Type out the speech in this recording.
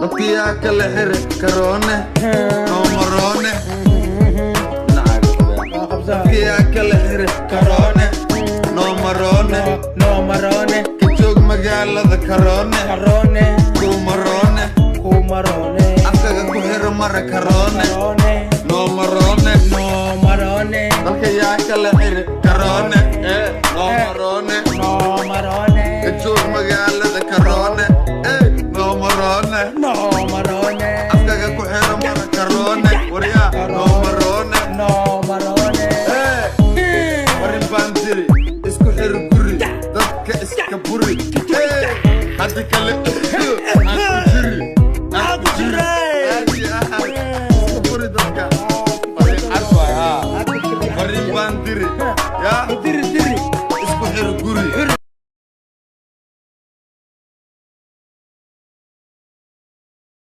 Nokia kala hiri crona nooma roona Nokia kala hiri crona nooma roona Kajog magaalada crona kuma roona Asaga ku hiri mara crona nooma roona Dalka yaa kala hiri crona nooma roona Kajog magaalada crona nooma roona Asaga ku hiri mara crona wariya nooma roona warin bandiri isku hiri guri dadka iska buri hadda kale aku jiri isku buri dadka warin bandiri ya isku hiri guri